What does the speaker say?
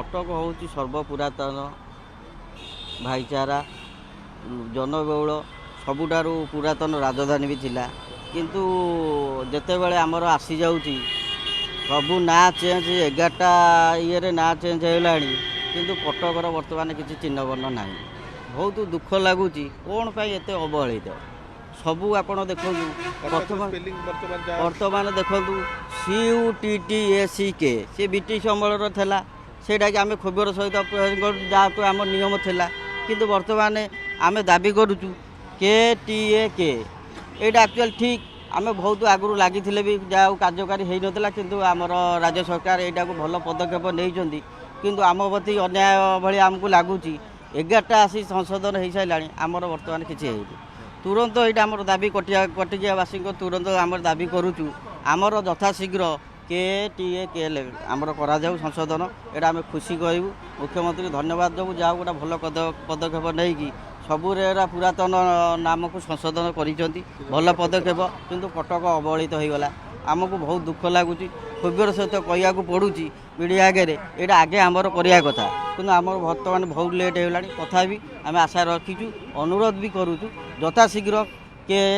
कटक हूँ सर्वपुरातन भाईचारा जनबहुल सबुठारु पुरातन राजधानी भी थिला किंतु जिते बड़े आमर आसी जाऊँगी सबू ना चेंज 11टा ये ना चेंज होगा किंतु कटकर बर्तमान किसी चिन्ह वर्ण ना बहुत दुख लगुच कौन एत अवहेलित सबू आपड़ देखु बर्तमान देखु CUTTACK सी ब्रिटिश अमलर था सेटा कि आम खबर सहित जहाँ तो आम नियम थिला किंतु बर्तमान आम दाबी करुचु KTAK यहाँ एक्चुअल ठीक आम बहुत आगु लगी भी जहाँ कार्यकारी हो नाला किंतु आमर राज्य सरकार यहाँ को भल पदक्षेप नहीं किंतु आम प्रति अन्याय भाई आमको लगुच 11टा आसी संशोधन हो सारा आमर बर्तमान किसी तुरंत यहाँ आम दाबी कटियावासी तुरंत आम दाबी करुचु आमर यथाशीघ्र KTAK आमर करा संशोधन यहाँ आम खुशी कहूँ मुख्यमंत्री धन्यवाद देवु जहाँ गोटे भल पदक्षेप नहीं सबुरे पुरातन नाम को संशोधन भल पदक्षेप किंतु कटक अवहेलित होगला आमको बहुत दुख लगुच खबर सहित कह पड़ू मीडिया आगे यहाँ आगे आमर करवा कथा कि आमर बर्तमान बहुत लेट होगा तथा आम आशा रखीचु अनुरोध भी करुचु यथाशीघ्र के